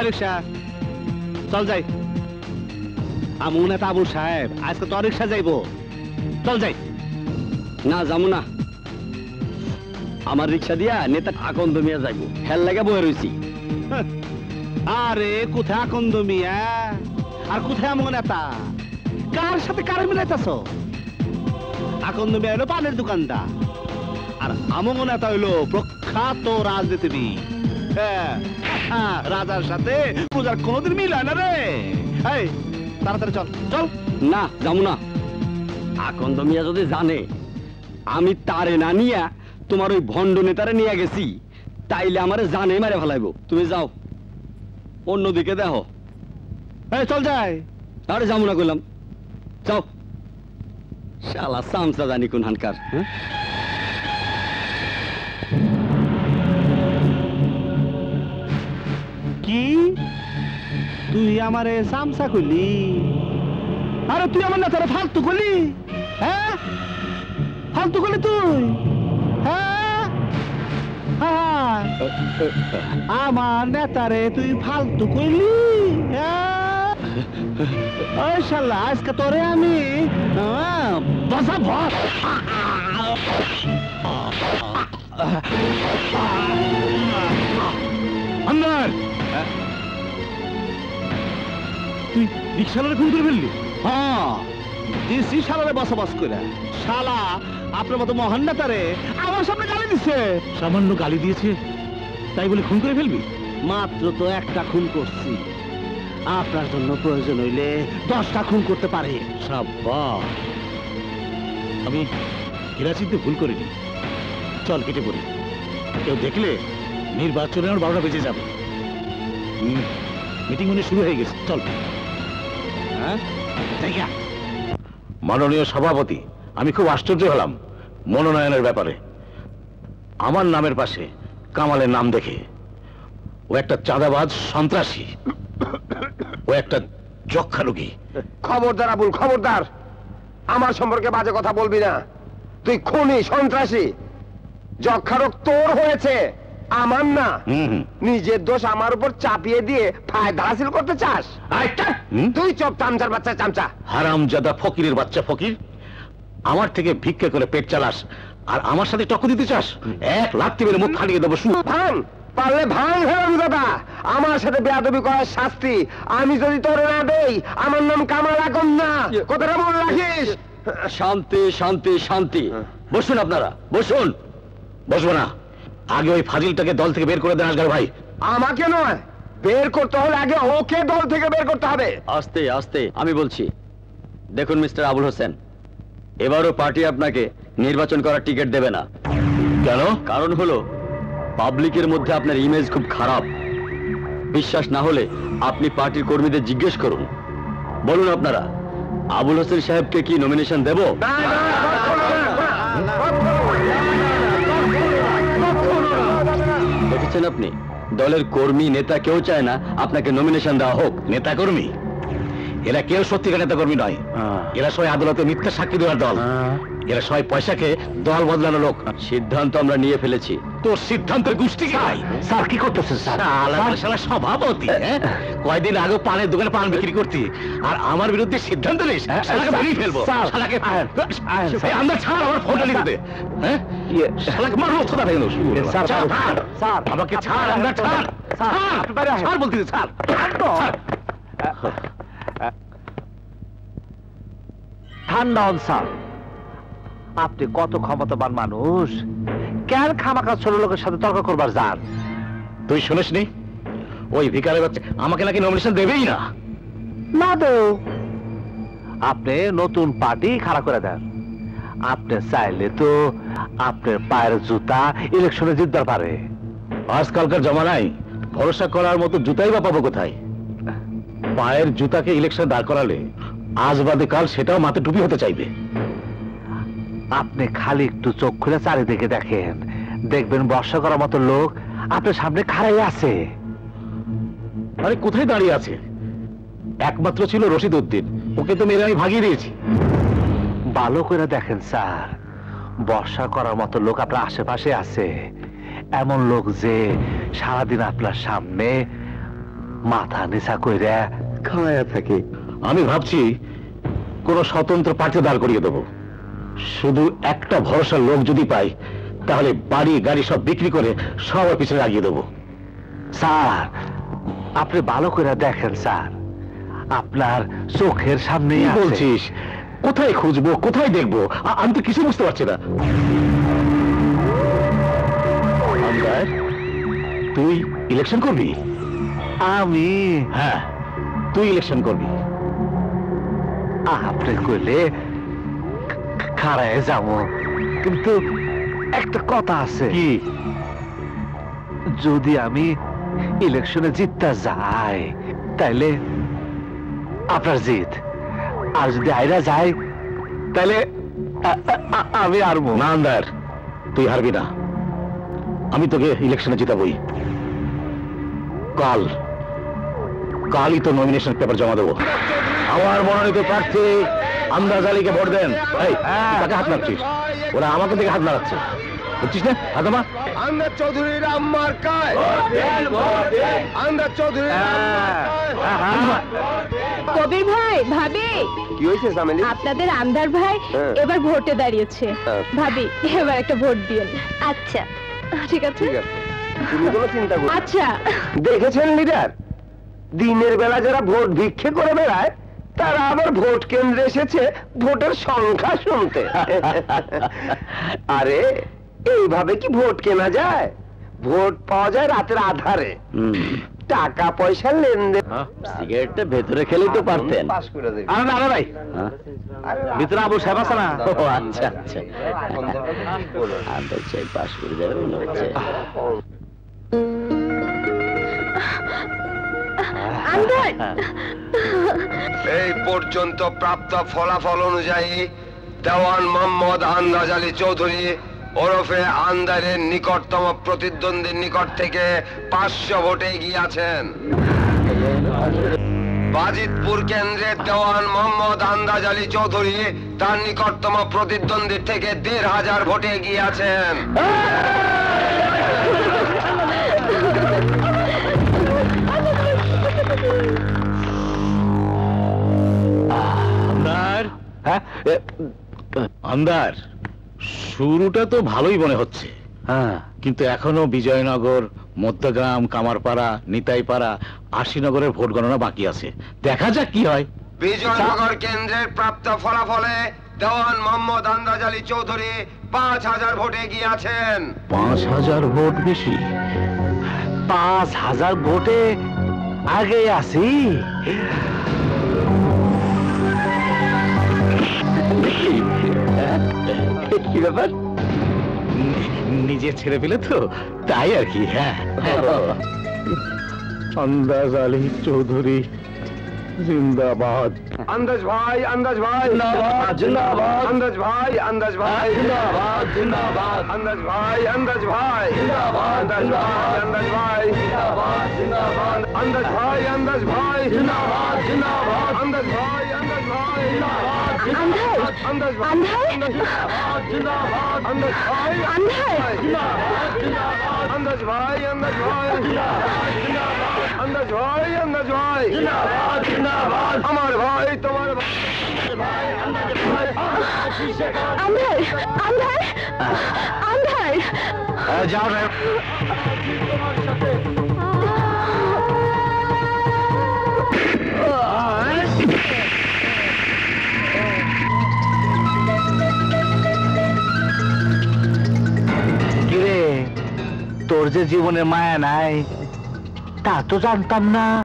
রিক্সা চল যাই। আমু নেতা আবুল সাহেব আজকে তো রিক্সা যাইবো, চল যাই। না যাবো না, আমার রিক্সা দিয়া নেতা আকন্দ মিয়া যাইবো, হেল লাগা বয়ে রয়েছি। আরে কোথায় আকন্দ মিয়া আর কোথায় আমু নেতা? কার সাথে কার মিলাইতেছ? আকন্দ মিয়া হলো পানের দোকানদার, আর আমু নেতা হইলো প্রখ্যাত রাজনীতিবিদ। রাজার সাথে পূজার কোনোদিন মিল হয় না রে। এই তাড়াতাড়ি চল চল। না যাবো না, আকন্দ মিয়া যদি জানে আমি তারে না নিয়া তোমার ওই ভণ্ড নেতারে নিয়ে গেছি, তাইলে আমারে জানে মারে ফেলাইবো। তুমি যাও, অন্যদিকে দেখো। এই চল যাই। আরে যাবো না কইলাম, যাও। শালা সামসা জানি কোন হানকার। কি তুই আমারে সামসা কইলি? আরে তুই আমার নেতারে ফালতু কইলি? হ্যাঁ ফালতু কইলি তুই? হ্যাঁ আমার নেতারে তুই ফালতু কইলি? ওই শালা আজকে তোরে আমি বসা বস। আন্দার তুই রিক্সাওয়ালারে খুন করে ফেললি? হ্যাঁ দিছি শালারে বসবাস করে। শালা আপনার মতো মহান নেতারে আমার সামনে গালি দিচ্ছে। সামান্য গালি দিয়েছে তাই বলে খুন করে ফেলবি? মাত্র তো একটা খুন করছি, আপনার জন্য প্রয়োজন হইলে 10টা খুন করতে পারে। সাব্বাস, আমি এরা চিনতে ভুল করিনি। চল কেটে পড়ি, কেউ দেখলে নির্বাচনে আমার 12টা বেজে যাবে। মিটিং মনে শুরু হয়ে গেছে, চল। হ্যাঁ মাননীয় সভাপতি, আমি খুব আশ্চর্য হলাম মনোনয়নের ব্যাপারে। আমার নামের পাশে কামালের নাম দেখে ও একটা চাঁদাবাজ সন্ত্রাসী, ও একটা যক্ষা রোগী। খবরদার আবুল, খবরদার, আমার সম্পর্কে বাজে কথা বলবি না। তুই খুনি, সন্ত্রাসী, যক্ষা রোগ তোর হয়েছে, আমার না। নিজের দোষ আমার উপর চাপিয়ে দিয়ে ফায়দা হাসিল করতে চাস? তুই চপ চামচার বাচ্চা চামচা, হারামজাদা ফকিরের বাচ্চা ফকির। আমার থেকে ভিক্ষা করে পেট চালাস আর আমার সাথে টক্কর দিতে চাস? এক লাথি মেরে মুখ ফাটিয়ে দেবো। ভাঙ, পারলে ভাঙ হারামজাদা। আমার সাথে বেয়াদবি করার শাস্তি আমি যদি তোর না দেই, আমার নাম কামাল আকন্দ না। কথাটা মনে রাখিস। শান্তি শান্তি শান্তি। বসুন আপনারা, বসুন। বসবো না, আগে ওই ফাজিলটাকে দল থেকে বের করে দেন আসগার ভাই। আমাকে নয়, বের করতে হলে আগে ওকে দল থেকে বের করতে হবে। আস্তে আস্তে আমি বলছি। দেখুন মিস্টার আবুল হোসেন, এবারও পার্টি আপনাকে নির্বাচন করার টিকিট দেবে না। কেন? কারণ হলো পাবলিকের মধ্যে আপনার ইমেজ খুব খারাপ। বিশ্বাস না হলে আপনি পার্টির কর্মীদের জিজ্ঞেস করুন। বলুন আপনারা আবুল হোসেন সাহেবকে কি নমিনেশন দেব? দেখেছেন আপনি, দলের কর্মী নেতা কেউ চায় না আপনাকে নমিনেশন দেওয়া হোক। নেতা কর্মী? এরা কেউ সত্যিকার নেতা কর্মী নয়। এরা সবাই আদালতে মিথ্যা সাক্ষী দেওয়ার দল। এরা সবাই পয়সাকে দল বদলানো লোক। সিদ্ধান্ত আমরা নিয়ে ফেলেছি। তোর সিদ্ধান্তের গোষ্ঠী কি? স্যার কি করতেছেন স্যার? শালা সভাপতি, কয়দিন আগে পানের দোকানে পান বিক্রি করতি আর আমার বিরুদ্ধে সিদ্ধান্ত নিস? শালাকে বেরিয়ে ফেলবো। শালাকে আমরা ছাড়, আমার ফোনটা নিতে দে। হ্যাঁ শালাকে মারবো কথা কেন? স্যার আমাকে ছাড়, আমরা ছাড়, ছাড় বলতেছি, ছাড়। ঠান্ডা হন স্যার, আপনি কত ক্ষমতাবান মানুষ, কেন খামাখা ছোট লোকের সাথে তর্ক করবার যান? তুই শুনিসনি ওই ভিখারের বাচ্চা আমাকে নাকি নমিনেশন দেবেই না? না তো, আপনি নতুন পার্টি খাড়া করে দেন। আপনি চাইলে তো আপনার পায়ের জুতা ইলেকশনে জিততে পারে। আজকালকার জমানায় ভরসা করার মতো জুতাই বা পাবো কোথায়? পায়ের জুতাকে ইলেকশনে দাঁড় করালে আজ বাদে কাল সেটাও মাথা টুপি হতে চাইবে। আপনি খালি একটু চোখ খুলে চারিদিকে দেখেন, দেখবেন বর্ষা করার মতো লোক আপনার সামনে খাড়াই আছে। আরে কোথায় দাঁড়িয়ে আছে? একমাত্র ছিল রশিদ উদ্দিন, ওকে তো মেরে আমি ভাগিয়ে দিয়েছি। ভালো করে দেখেন স্যার, বর্ষা করার মতো লোক আপনার আশেপাশে আছে। এমন লোক যে সারাদিন আপনার সামনে মাথা নিচা কইরা খাওয়া থাকে। আমি ভাবছি কোন স্বতন্ত্র প্রার্থী দাঁড় করিয়ে দেবো। শুধু একটা ভরসার লোক যদি পাই তাহলে বাড়ি গাড়ি সব বিক্রি করে সব পিছনে লাগিয়ে দেবো। স্যার আপনি ভালো করে দেখেন স্যার, আপনার চোখের সামনে বলছিস। কোথায় খুঁজবো, কোথায় দেখবো, আমি তো কিছু বুঝতে পারছি না। তুই ইলেকশন করবি? আমি? হ্যাঁ, তুই ইলেকশন করবি। আপনি কইলে খাড়ায় যাবো, কিন্তু একটা কথা আছে। কি? যদি আমি ইলেকশনে জিততে যাই তাইলে আপনার জিত, আর যদি আইরা যাই তাহলে আমি হারবো। না আন্দার, তুই হারবি না। আমি তোকে ইলেকশনে জিতাবই। কালই তো নমিনেশন পেপার জমা দেবো। আমার মনোনীত প্রার্থী আন্দাজ আলীকে ভোট দেন। তাকে হাত নাড়ছিস, ওরা আমাকে থেকে হাত নাড়াচ্ছে, বুঝছিস না? হাতামা আন্দাজ চৌধুরীর আম্মার কায়, আন্দাজ চৌধুরী। কবির ভাই, ভাবি কি হয়েছে সামেলি? আপনাদের আন্দার ভাই এবার ভোটে দাঁড়িয়েছে। ভাবি এবার একটা ভোট দিন। আচ্ছা ঠিক আছে, ঠিক আছে, তুমি কোনো চিন্তা করো। আচ্ছা দেখেছেন লিডার, দিনের বেলা যারা ভোট ভিক্ষে করে বেড়ায় তারা আবার ভোট কেন্দ্রে এসেছে ভোটের সংখ্যা শুনতে। আরে এইভাবে কি ভোট কেনা যায়? ভোট পাওয়া যায় রাতের আধারে, টাকা পয়সার লেনদেন। সিগারেটটা ভেতরে খেলেই তো পারতেন। পাস করে দেবে। আরে না ভাই, ভিতরে আবু সাহেব আছে না? ও আচ্ছা আচ্ছা, আন্দাজ চাই পাস করে যাবে মনে হচ্ছে। এই পর্যন্ত প্রাপ্ত ফলাফল অনুযায়ী দেওয়ান মোহাম্মদ আন্দাজ আলী চৌধুরী ওরফে আন্দারের নিকটতম প্রতিদ্বন্দ্বীর নিকট থেকে 500 ভোটে এগিয়ে আছেন। বাজিতপুর কেন্দ্রের দেওয়ান মোহাম্মদ আন্দাজ আলী চৌধুরী তার নিকটতম প্রতিদ্বন্দ্বীর থেকে 1500 ভোটে এগিয়ে আছেন। আন্দার শুরুটা তো ভালোই মনে হচ্ছে, কিন্তু এখনো বিজয়নগর, মধ্যগ্রাম, কামারপাড়া, নিতাইপাড়া, আশিনগরের ভোট গণনা বাকি আছে। দেখা যাক কি হয়। বিজয়নগর কেন্দ্রের প্রাপ্ত ফলাফলে দেওয়ান মোহাম্মদ আন্দাজ আলী চৌধুরী 5000 ভোটে এগিয়ে আছেন। 5000 ভোট বেশি? 5000 ভোটে আগে আছি। কি ব্যাপার? নিজে ছেড়ে পেলে তো, তাই আর কি। হ্যাঁ, আন্দাজ আলী চৌধুরী জিন্দাবাদ। আন্দাজ ভাই, আন্দাজ ভাই জিন্দাবাদ, জিন্দাবাদ। আন্দাজ ভাই, আন্দাজ ভাই জিন্দাবাদ, জিন্দাবাদ। আন্দাজ ভাই, আন্দাজ ভাই জিন্দাবাদ, আন্দাজ ভাই জিন্দাবাদ, জিন্দাবাদ। আন্দাজ ভাই, আন্দাজ ভাই জিন্দাবাদ, জিন্দাবাদ। আন্দাজ ভাই, আন্দাজ ভাই জিন্দাবাদ, জিন্দাবাদ। আন্দাজ ভাই, জিন্দাবাদ, জিন্দাবাদ। আন্দাজ ভাই, জিন্দাবাদ, জিন্দাবাদ। আন্দাজ ভাই, আন্দাজ ভাই জিন্দাবাদ, জিন্দাবাদ। আন্দাজ ভাই, আন্দাজ ভাই জিন্দাবাদ, জিন্দাবাদ। আমার ভাই, তোমার ভাই, আন্দাজ ভাই। আন্ধার, আন্ধার, আন্ধার। যাও না। কিরে, তোর যে জীবনে মায়া নাই তা তো জানতাম না।